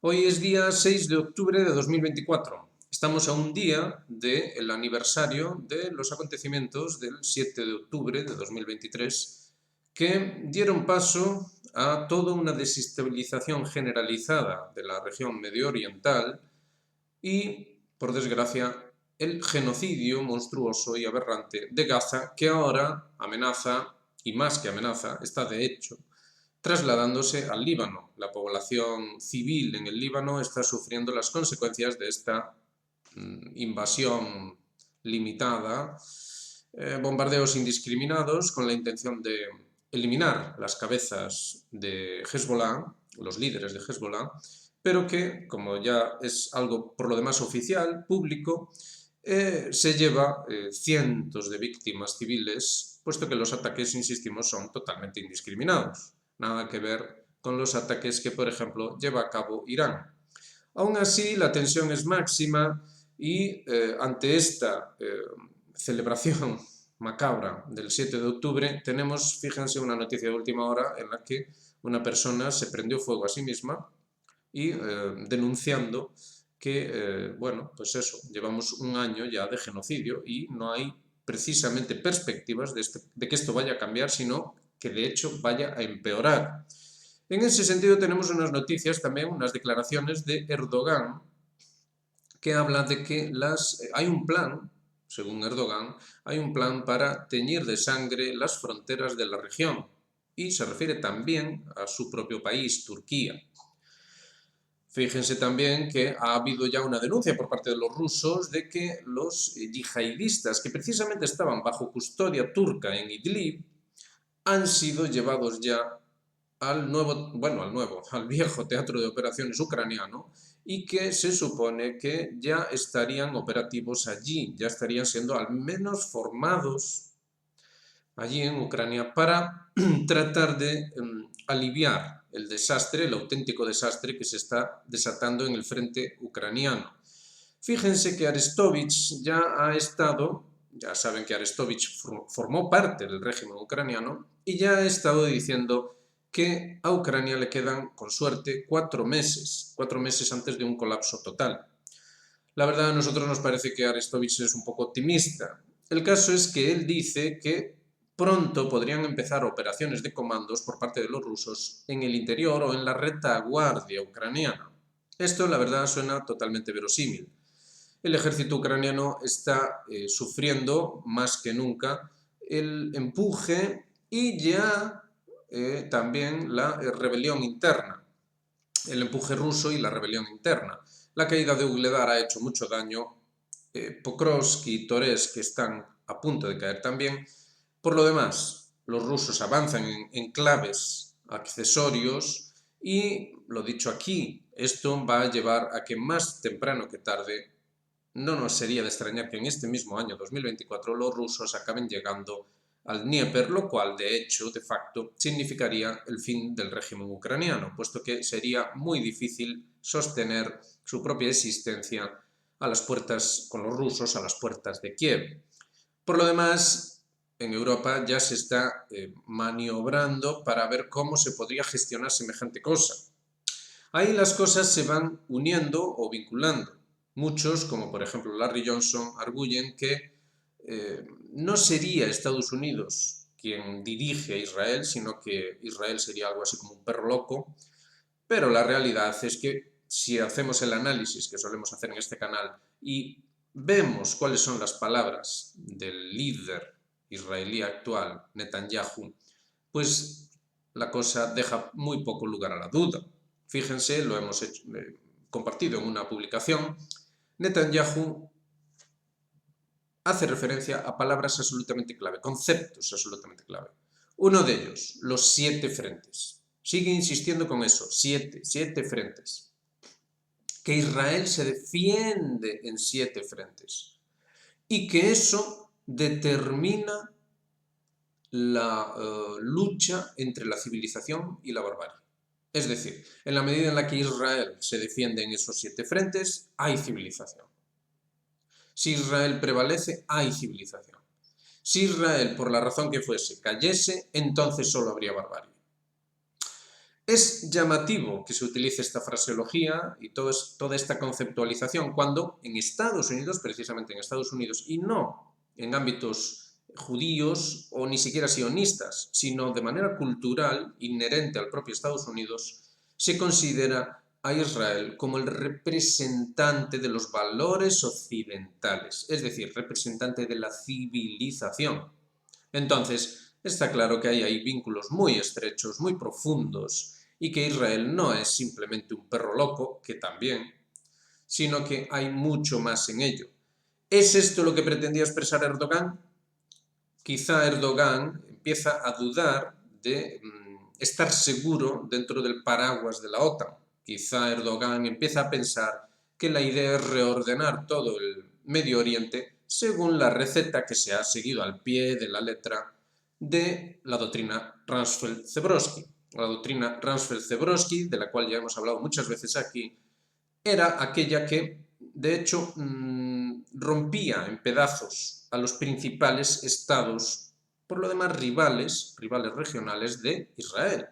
Hoy es día 6 de octubre de 2024. Estamos a un día del aniversario de los acontecimientos del 7 de octubre de 2023 que dieron paso a toda una desestabilización generalizada de la región medio oriental y, por desgracia, el genocidio monstruoso y aberrante de Gaza, que ahora amenaza, y más que amenaza, está de hecho trasladándose al Líbano. La población civil en el Líbano está sufriendo las consecuencias de esta invasión limitada, bombardeos indiscriminados con la intención de eliminar las cabezas de Hezbollah, los líderes de Hezbollah, pero que, como ya es algo por lo demás oficial, público, se lleva cientos de víctimas civiles, puesto que los ataques, insistimos, son totalmente indiscriminados. Nada que ver con los ataques que, por ejemplo, lleva a cabo Irán. Aún así, la tensión es máxima y ante esta celebración macabra del 7 de octubre tenemos, fíjense, una noticia de última hora en la que una persona se prendió fuego a sí misma y denunciando que, bueno, pues eso, llevamos un año ya de genocidio y no hay precisamente perspectivas de que esto vaya a cambiar, sino que de hecho vaya a empeorar. En ese sentido tenemos unas noticias también, unas declaraciones de Erdogan, que habla de que hay un plan, según Erdogan, hay un plan para teñir de sangre las fronteras de la región y se refiere también a su propio país, Turquía. Fíjense también que ha habido ya una denuncia por parte de los rusos de que los yihadistas que precisamente estaban bajo custodia turca en Idlib han sido llevados ya al viejo teatro de operaciones ucraniano y que se supone que ya estarían operativos allí, ya estarían siendo al menos formados allí en Ucrania para tratar de aliviar el desastre, el auténtico desastre que se está desatando en el frente ucraniano. Fíjense que Arestovich ya ha estado, ya saben que Arestovich formó parte del régimen ucraniano y ya ha estado diciendo que a Ucrania le quedan, con suerte, 4 meses antes de un colapso total. La verdad, a nosotros nos parece que Arestovich es un poco optimista. El caso es que él dice que pronto podrían empezar operaciones de comandos por parte de los rusos en el interior o en la retaguardia ucraniana. Esto, la verdad, suena totalmente verosímil. El ejército ucraniano está sufriendo más que nunca el empuje y ya también la rebelión interna, el empuje ruso y la rebelión interna. La caída de Ugledar ha hecho mucho daño, Pokrovsk y Toretsk que están a punto de caer también. Por lo demás, los rusos avanzan en enclaves accesorios y, lo dicho aquí, esto va a llevar a que más temprano que tarde no nos sería de extrañar que en este mismo año 2024 los rusos acaben llegando al Dnieper, lo cual de hecho, de facto, significaría el fin del régimen ucraniano, puesto que sería muy difícil sostener su propia existencia a las puertas, con los rusos a las puertas de Kiev. Por lo demás, en Europa ya se está maniobrando para ver cómo se podría gestionar semejante cosa. Ahí las cosas se van uniendo o vinculando. Muchos, como por ejemplo Larry Johnson, arguyen que no sería Estados Unidos quien dirige a Israel, sino que Israel sería algo así como un perro loco, pero la realidad es que si hacemos el análisis que solemos hacer en este canal y vemos cuáles son las palabras del líder israelí actual, Netanyahu, pues la cosa deja muy poco lugar a la duda. Fíjense, lo hemos compartido en una publicación, Netanyahu hace referencia a palabras absolutamente clave, conceptos absolutamente clave. Uno de ellos, los 7 frentes. Sigue insistiendo con eso, siete frentes. Que Israel se defiende en 7 frentes. Y que eso determina la lucha entre la civilización y la barbarie. Es decir, en la medida en la que Israel se defiende en esos 7 frentes, hay civilización. Si Israel prevalece, hay civilización. Si Israel, por la razón que fuese, cayese, entonces solo habría barbarie. Es llamativo que se utilice esta fraseología y toda esta conceptualización cuando en Estados Unidos, precisamente en Estados Unidos, y no en ámbitos judíos o ni siquiera sionistas, sino de manera cultural, inherente al propio Estados Unidos, se considera a Israel como el representante de los valores occidentales, es decir, representante de la civilización. Entonces, está claro que hay ahí vínculos muy estrechos, muy profundos, y que Israel no es simplemente un perro loco, que también, sino que hay mucho más en ello. ¿Es esto lo que pretendía expresar Erdogan? Quizá Erdogan empieza a dudar de estar seguro dentro del paraguas de la OTAN. Quizá Erdogan empieza a pensar que la idea es reordenar todo el Medio Oriente según la receta que se ha seguido al pie de la letra de la doctrina Rumsfeld-Zebrowski. La doctrina Rumsfeld-Zebrowski, de la cual ya hemos hablado muchas veces aquí, era aquella que, de hecho, rompía en pedazos a los principales estados, por lo demás rivales regionales de Israel.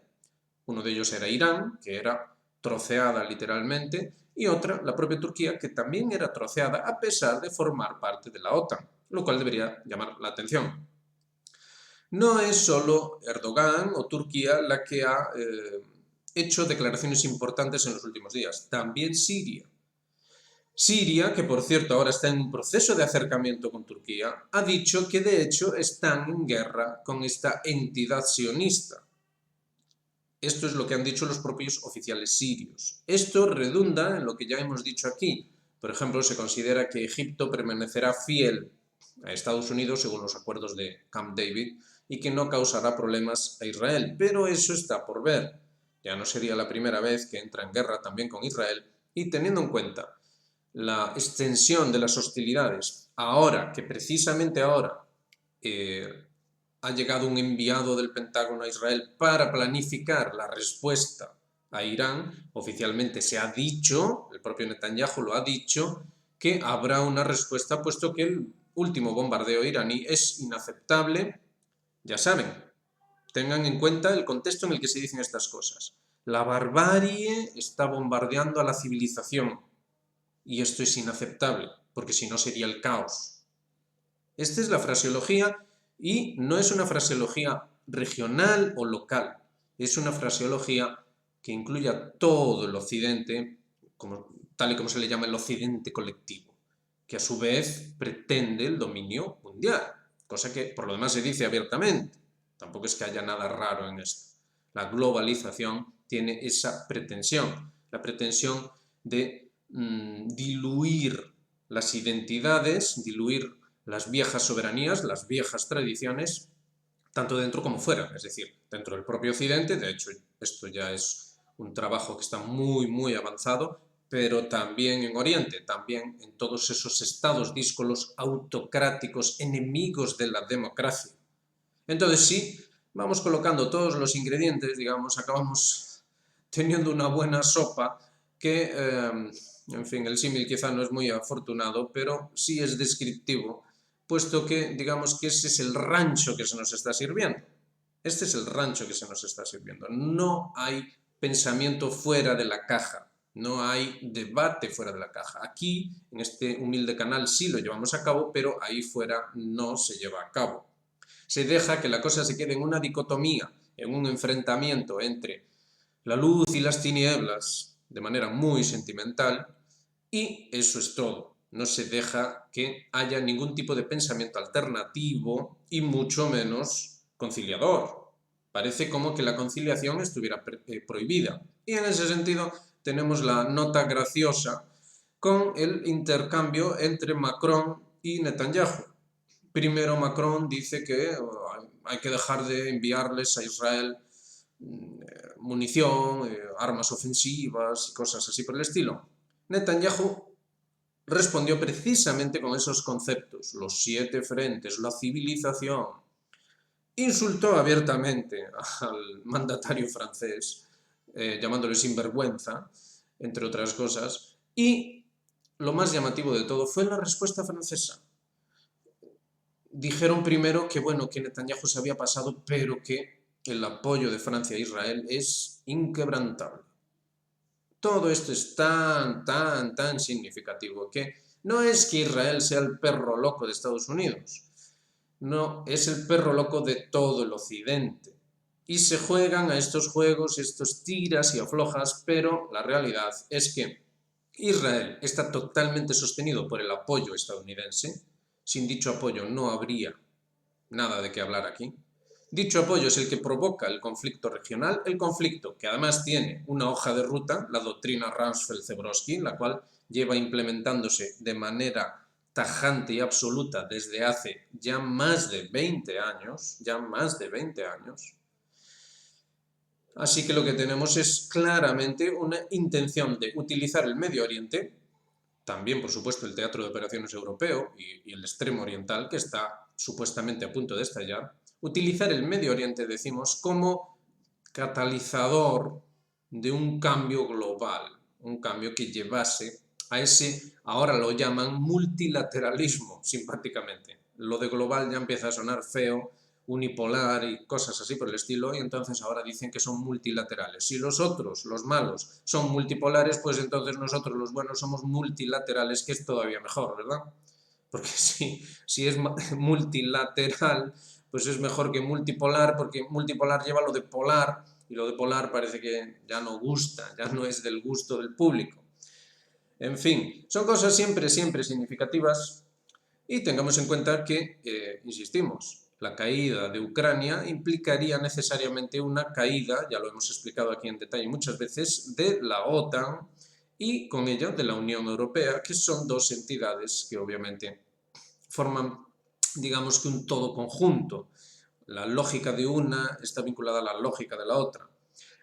Uno de ellos era Irán, que era troceada literalmente, y otra, la propia Turquía, que también era troceada a pesar de formar parte de la OTAN, lo cual debería llamar la atención. No es solo Erdogan o Turquía la que ha hecho declaraciones importantes en los últimos días, también Siria. Siria, que por cierto ahora está en un proceso de acercamiento con Turquía, ha dicho que de hecho están en guerra con esta entidad sionista. Esto es lo que han dicho los propios oficiales sirios. Esto redunda en lo que ya hemos dicho aquí. Por ejemplo, se considera que Egipto permanecerá fiel a Estados Unidos según los acuerdos de Camp David y que no causará problemas a Israel. Pero eso está por ver. Ya no sería la primera vez que entra en guerra también con Israel y teniendo en cuenta la extensión de las hostilidades, ahora que precisamente ahora ha llegado un enviado del Pentágono a Israel para planificar la respuesta a Irán, oficialmente se ha dicho, el propio Netanyahu lo ha dicho, que habrá una respuesta puesto que el último bombardeo iraní es inaceptable. Ya saben, tengan en cuenta el contexto en el que se dicen estas cosas. La barbarie está bombardeando a la civilización y esto es inaceptable, porque si no sería el caos. Esta es la fraseología y no es una fraseología regional o local, es una fraseología que incluye a todo el occidente, tal y como se le llama el occidente colectivo, que a su vez pretende el dominio mundial, cosa que por lo demás se dice abiertamente. Tampoco es que haya nada raro en esto. La globalización tiene esa pretensión, la pretensión de diluir las identidades, diluir las viejas soberanías, las viejas tradiciones, tanto dentro como fuera, es decir, dentro del propio Occidente. De hecho, esto ya es un trabajo que está muy, muy avanzado, pero también en Oriente, también en todos esos estados díscolos autocráticos, enemigos de la democracia. Entonces, sí, vamos colocando todos los ingredientes, digamos, acabamos teniendo una buena sopa que, en fin, el símil quizá no es muy afortunado, pero sí es descriptivo, puesto que, digamos, que ese es el rancho que se nos está sirviendo. Este es el rancho que se nos está sirviendo. No hay pensamiento fuera de la caja, no hay debate fuera de la caja. Aquí, en este humilde canal, sí lo llevamos a cabo, pero ahí fuera no se lleva a cabo. Se deja que la cosa se quede en una dicotomía, en un enfrentamiento entre la luz y las tinieblas, de manera muy sentimental, y eso es todo. No se deja que haya ningún tipo de pensamiento alternativo y mucho menos conciliador. Parece como que la conciliación estuviera prohibida. Y en ese sentido tenemos la nota graciosa con el intercambio entre Macron y Netanyahu. Primero Macron dice que hay que dejar de enviarles a Israel munición, armas ofensivas y cosas así por el estilo. Netanyahu respondió precisamente con esos conceptos, los 7 frentes, la civilización. Insultó abiertamente al mandatario francés, llamándole sinvergüenza, entre otras cosas, y lo más llamativo de todo fue la respuesta francesa. Dijeron primero que, bueno, que Netanyahu se había pasado, pero que el apoyo de Francia a Israel es inquebrantable. Todo esto es tan significativo que no es que Israel sea el perro loco de Estados Unidos, no, es el perro loco de todo el occidente. Y se juegan a estos juegos, estos tiras y aflojas, pero la realidad es que Israel está totalmente sostenido por el apoyo estadounidense. Sin dicho apoyo no habría nada de qué hablar aquí. Dicho apoyo es el que provoca el conflicto regional, el conflicto que además tiene una hoja de ruta, la doctrina Rumsfeld-Zebrowski, la cual lleva implementándose de manera tajante y absoluta desde hace ya más de 20 años, Así que lo que tenemos es claramente una intención de utilizar el Medio Oriente, también por supuesto el Teatro de Operaciones Europeo y el Extremo Oriental, que está supuestamente a punto de estallar, utilizar el Medio Oriente, decimos, como catalizador de un cambio global, un cambio que llevase a ese, ahora lo llaman multilateralismo, simpáticamente. Lo de global ya empieza a sonar feo, unipolar y cosas así por el estilo, y entonces ahora dicen que son multilaterales. Si los otros, los malos, son multipolares, pues entonces nosotros los buenos somos multilaterales, que es todavía mejor, ¿verdad? Porque si es multilateral, pues es mejor que multipolar, porque multipolar lleva lo de polar, y lo de polar parece que ya no gusta, ya no es del gusto del público. En fin, son cosas siempre significativas y tengamos en cuenta que, insistimos, la caída de Ucrania implicaría necesariamente una caída, ya lo hemos explicado aquí en detalle muchas veces, de la OTAN y con ello de la Unión Europea, que son dos entidades que obviamente forman, digamos que un todo conjunto. La lógica de una está vinculada a la lógica de la otra.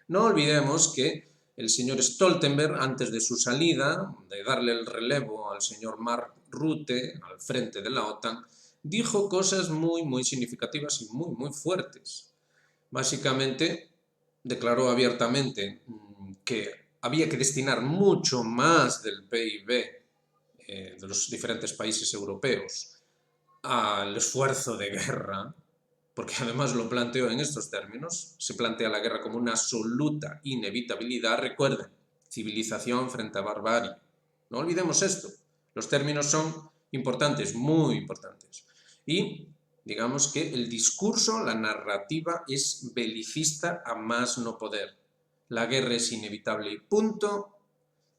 No olvidemos que el señor Stoltenberg, antes de su salida, de darle el relevo al señor Mark Rutte al frente de la OTAN, dijo cosas muy significativas y muy fuertes. Básicamente, declaró abiertamente que había que destinar mucho más del PIB de los diferentes países europeos al esfuerzo de guerra, porque además lo planteó en estos términos, se plantea la guerra como una absoluta inevitabilidad. Recuerden, civilización frente a barbarie. No olvidemos esto. Los términos son importantes, muy importantes. Y digamos que el discurso, la narrativa es belicista a más no poder. La guerra es inevitable y punto.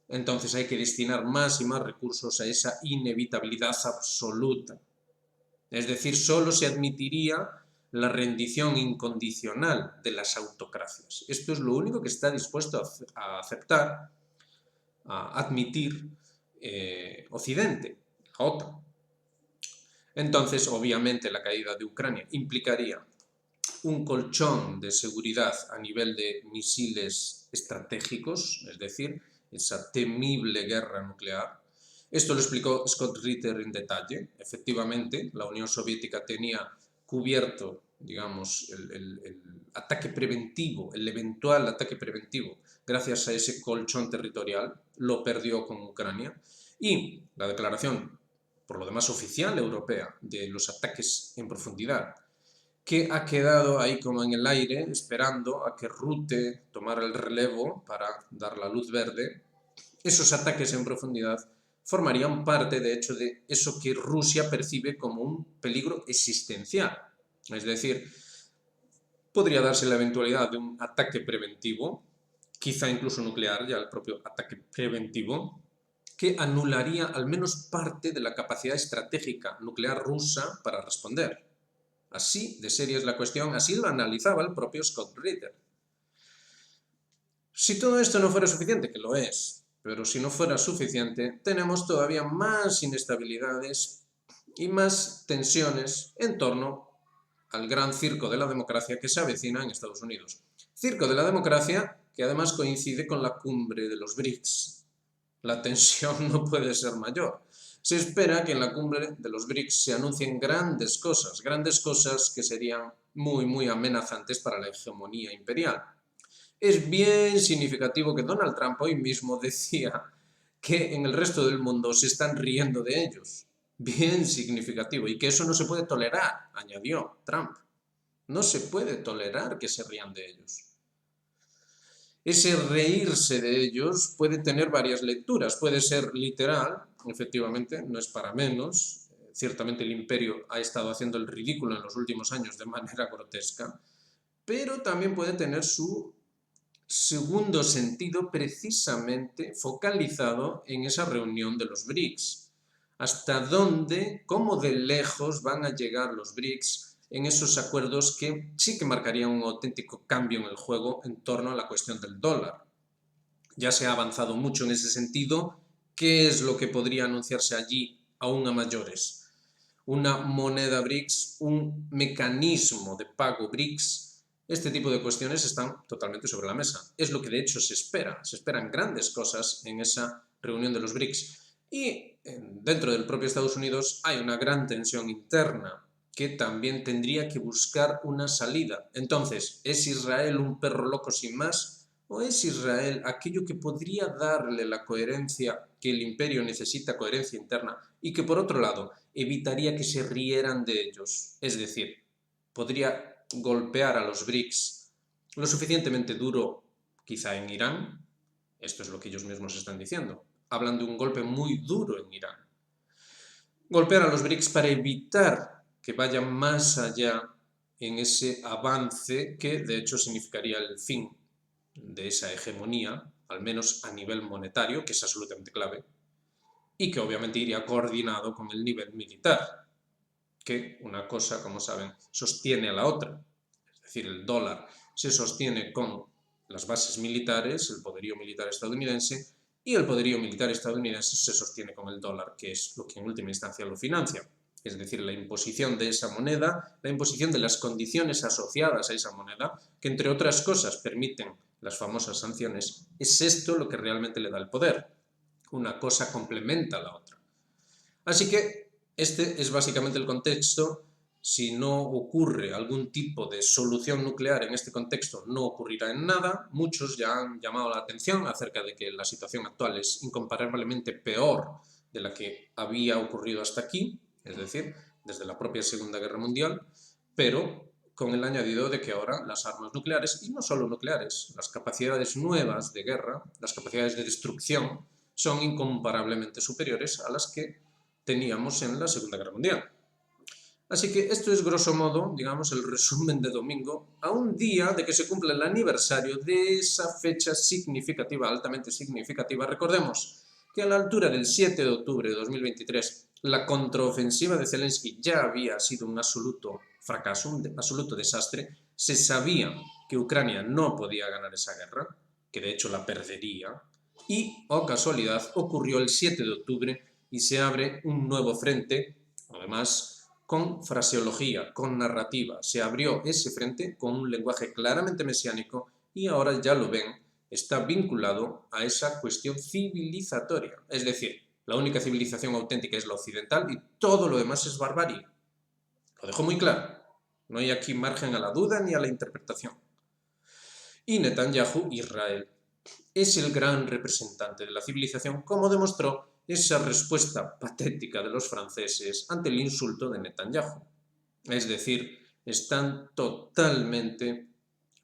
Entonces hay que destinar más y más recursos a esa inevitabilidad absoluta. Es decir, solo se admitiría la rendición incondicional de las autocracias. Esto es lo único que está dispuesto a aceptar, a admitir Occidente, la OTAN. Entonces, obviamente, la caída de Ucrania implicaría un colchón de seguridad a nivel de misiles estratégicos, es decir, esa temible guerra nuclear. Esto lo explicó Scott Ritter en detalle. Efectivamente, la Unión Soviética tenía cubierto, digamos, el ataque preventivo, el eventual ataque preventivo, gracias a ese colchón territorial. Lo perdió con Ucrania. Y la declaración, por lo demás oficial europea, de los ataques en profundidad, que ha quedado ahí como en el aire, esperando a que Rutte tomara el relevo para dar la luz verde. Esos ataques en profundidad formarían parte, de hecho, de eso que Rusia percibe como un peligro existencial. Es decir, podría darse la eventualidad de un ataque preventivo, quizá incluso nuclear, ya el propio ataque preventivo, que anularía al menos parte de la capacidad estratégica nuclear rusa para responder. Así de seria es la cuestión, así lo analizaba el propio Scott Ritter. Si todo esto no fuera suficiente, que lo es, pero si no fuera suficiente, tenemos todavía más inestabilidades y más tensiones en torno al gran circo de la democracia que se avecina en Estados Unidos. Circo de la democracia que además coincide con la cumbre de los BRICS. La tensión no puede ser mayor. Se espera que en la cumbre de los BRICS se anuncien grandes cosas que serían muy amenazantes para la hegemonía imperial. Es bien significativo que Donald Trump hoy mismo decía que en el resto del mundo se están riendo de ellos. Bien significativo. Y que eso no se puede tolerar, añadió Trump. No se puede tolerar que se rían de ellos. Ese reírse de ellos puede tener varias lecturas. Puede ser literal, efectivamente, no es para menos. Ciertamente el imperio ha estado haciendo el ridículo en los últimos años de manera grotesca, pero también puede tener su segundo sentido precisamente focalizado en esa reunión de los BRICS. ¿Hasta dónde, cómo de lejos van a llegar los BRICS en esos acuerdos que sí que marcarían un auténtico cambio en el juego en torno a la cuestión del dólar? Ya se ha avanzado mucho en ese sentido. ¿Qué es lo que podría anunciarse allí aún a mayores? Una moneda BRICS, un mecanismo de pago BRICS. Este tipo de cuestiones están totalmente sobre la mesa. Es lo que de hecho se espera. Se esperan grandes cosas en esa reunión de los BRICS. Y dentro del propio Estados Unidos hay una gran tensión interna que también tendría que buscar una salida. Entonces, ¿es Israel un perro loco sin más? ¿O es Israel aquello que podría darle la coherencia que el imperio necesita, coherencia interna, y que por otro lado evitaría que se rieran de ellos? Es decir, podría golpear a los BRICS lo suficientemente duro, quizá en Irán. Esto es lo que ellos mismos están diciendo. Hablan de un golpe muy duro en Irán. Golpear a los BRICS para evitar que vayan más allá en ese avance que de hecho significaría el fin de esa hegemonía, al menos a nivel monetario, que es absolutamente clave, y que obviamente iría coordinado con el nivel militar, que una cosa, como saben, sostiene a la otra. Es decir, el dólar se sostiene con las bases militares, el poderío militar estadounidense, y el poderío militar estadounidense se sostiene con el dólar, que es lo que en última instancia lo financia. Es decir, la imposición de esa moneda, la imposición de las condiciones asociadas a esa moneda, que entre otras cosas permiten las famosas sanciones, es esto lo que realmente le da el poder. Una cosa complementa a la otra. Así que este es básicamente el contexto. Si no ocurre algún tipo de solución nuclear en este contexto, no ocurrirá en nada. Muchos ya han llamado la atención acerca de que la situación actual es incomparablemente peor de la que había ocurrido hasta aquí, es decir, desde la propia Segunda Guerra Mundial, pero con el añadido de que ahora las armas nucleares, y no solo nucleares, las capacidades nuevas de guerra, las capacidades de destrucción, son incomparablemente superiores a las que teníamos en la Segunda Guerra Mundial. Así que esto es, grosso modo, digamos, el resumen de domingo, a un día de que se cumple el aniversario de esa fecha significativa, altamente significativa. Recordemos que a la altura del 7 de octubre de 2023, la contraofensiva de Zelensky ya había sido un absoluto fracaso, un absoluto desastre. Se sabía que Ucrania no podía ganar esa guerra, que de hecho la perdería, y, oh casualidad, ocurrió el 7 de octubre y se abre un nuevo frente, además con fraseología, con narrativa. Se abrió ese frente con un lenguaje claramente mesiánico y ahora ya lo ven, está vinculado a esa cuestión civilizatoria. Es decir, la única civilización auténtica es la occidental y todo lo demás es barbarie. Lo dejo muy claro. No hay aquí margen a la duda ni a la interpretación. Y Netanyahu, Israel, es el gran representante de la civilización, como demostró esa respuesta patética de los franceses ante el insulto de Netanyahu. Es decir, están totalmente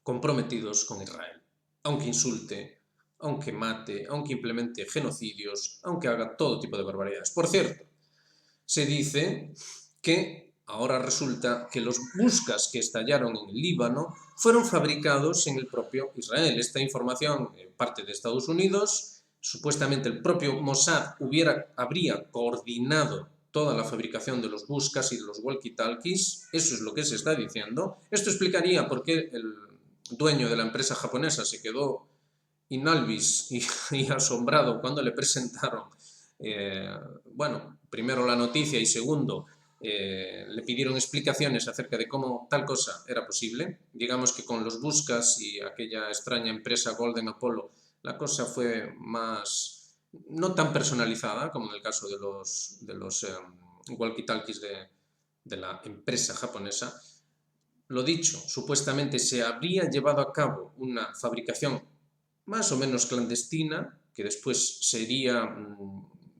comprometidos con Israel, aunque insulte, aunque mate, aunque implemente genocidios, aunque haga todo tipo de barbaridades. Por cierto, se dice que ahora resulta que los buscas que estallaron en el Líbano fueron fabricados en el propio Israel. Esta información parte de Estados Unidos. Supuestamente el propio Mossad habría coordinado toda la fabricación de los buscas y de los walkie-talkies. Eso es lo que se está diciendo. Esto explicaría por qué el dueño de la empresa japonesa se quedó inalvis y asombrado cuando le presentaron bueno, primero la noticia y segundo, le pidieron explicaciones acerca de cómo tal cosa era posible. Digamos que con los buscas y aquella extraña empresa Golden Apollo, la cosa fue más, no tan personalizada como en el caso de los walkie-talkies de la empresa japonesa. Lo dicho, supuestamente se habría llevado a cabo una fabricación más o menos clandestina, que después sería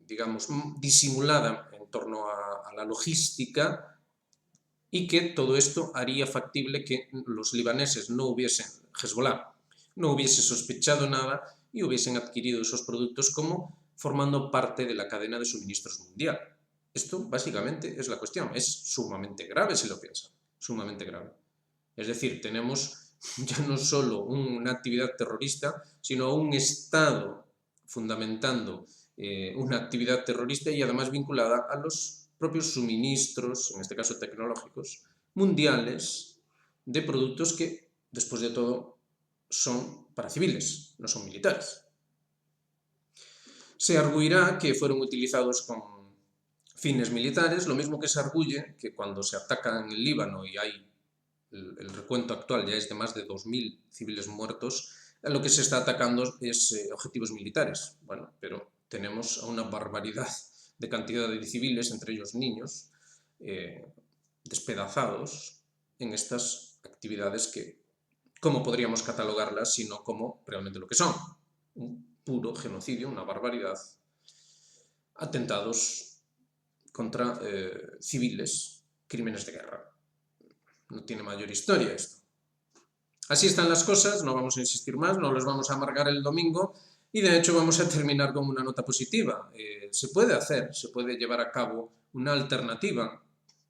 digamos, disimulada en torno a la logística, y que todo esto haría factible que los libaneses no hubiesen, Hezbollah, no hubiese sospechado nada y hubiesen adquirido esos productos como formando parte de la cadena de suministros mundial. Esto básicamente es la cuestión, es sumamente grave si lo piensan, sumamente grave. Es decir, tenemos ya no solo una actividad terrorista, sino un Estado fundamentando una actividad terrorista y además vinculada a los propios suministros, en este caso tecnológicos, mundiales de productos que, después de todo, son para civiles, no son militares. Se arguirá que fueron utilizados con fines militares, lo mismo que se arguye que cuando se ataca en el Líbano y hay el recuento actual ya es de más de 2.000 civiles muertos, lo que se está atacando es objetivos militares. Bueno, pero tenemos a una barbaridad de cantidad de civiles, entre ellos niños, despedazados en estas actividades que, ¿cómo podríamos catalogarlas sino como realmente lo que son? Un puro genocidio, una barbaridad, atentados contra civiles, crímenes de guerra. No tiene mayor historia esto. Así están las cosas, no vamos a insistir más, no los vamos a amargar el domingo y de hecho vamos a terminar con una nota positiva. Se puede hacer, se puede llevar a cabo una alternativa,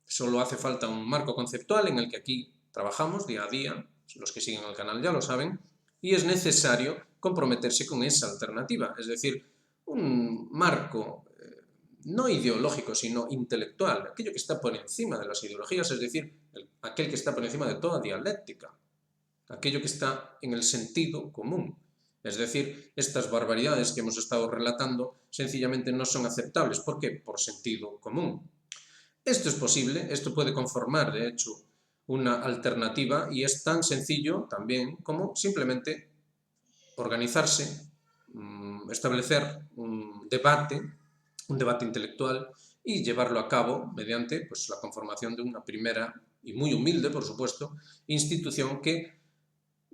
solo hace falta un marco conceptual en el que aquí trabajamos día a día, los que siguen el canal ya lo saben, y es necesario comprometerse con esa alternativa, es decir, un marco no ideológico, sino intelectual, aquello que está por encima de las ideologías, es decir, aquel que está por encima de toda dialéctica, aquello que está en el sentido común. Es decir, estas barbaridades que hemos estado relatando sencillamente no son aceptables. ¿Por qué? Por sentido común. Esto es posible, esto puede conformar, de hecho, una alternativa y es tan sencillo también como simplemente organizarse, establecer un debate intelectual y llevarlo a cabo mediante pues, la conformación de una primera y muy humilde, por supuesto, institución que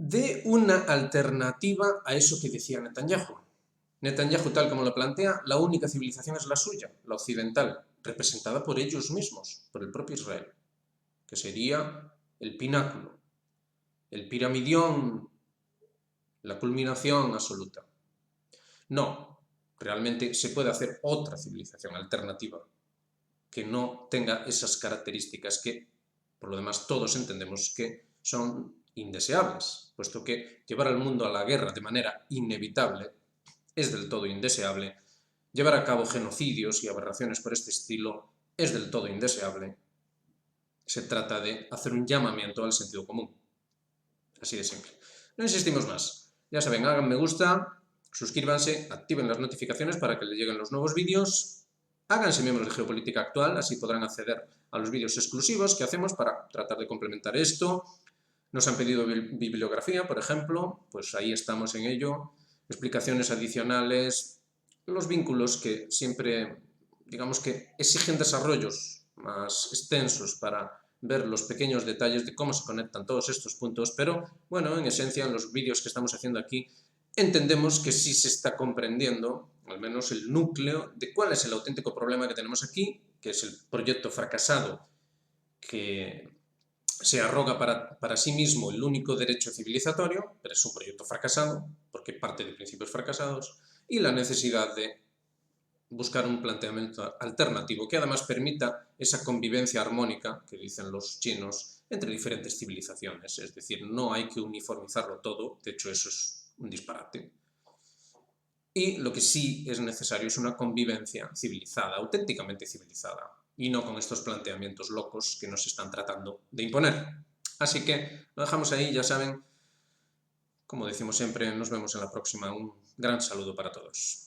dé una alternativa a eso que decía Netanyahu. Netanyahu, tal como lo plantea, la única civilización es la suya, la occidental, representada por ellos mismos, por el propio Israel, que sería el pináculo, el piramidión, la culminación absoluta. No, realmente se puede hacer otra civilización alternativa que no tenga esas características que, por lo demás, todos entendemos que son indeseables, puesto que llevar al mundo a la guerra de manera inevitable es del todo indeseable, llevar a cabo genocidios y aberraciones por este estilo es del todo indeseable. Se trata de hacer un llamamiento al sentido común. Así de simple. No insistimos más. Ya saben, hagan me gusta, suscríbanse, activen las notificaciones para que les lleguen los nuevos vídeos, háganse miembros de Geopolítica Actual, así podrán acceder a los vídeos exclusivos que hacemos para tratar de complementar esto. Nos han pedido bibliografía, por ejemplo, pues ahí estamos en ello, explicaciones adicionales, los vínculos que siempre, digamos que exigen desarrollos más extensos para ver los pequeños detalles de cómo se conectan todos estos puntos, pero bueno, en esencia, en los vídeos que estamos haciendo aquí, entendemos que sí se está comprendiendo, al menos el núcleo, de cuál es el auténtico problema que tenemos aquí, que es el proyecto fracasado que se arroga para sí mismo el único derecho civilizatorio, pero es un proyecto fracasado, porque parte de principios fracasados, y la necesidad de buscar un planteamiento alternativo que además permita esa convivencia armónica que dicen los chinos entre diferentes civilizaciones. Es decir, no hay que uniformizarlo todo, de hecho eso es un disparate. Y lo que sí es necesario es una convivencia civilizada, auténticamente civilizada, y no con estos planteamientos locos que nos están tratando de imponer. Así que lo dejamos ahí, ya saben, como decimos siempre, nos vemos en la próxima. Un gran saludo para todos.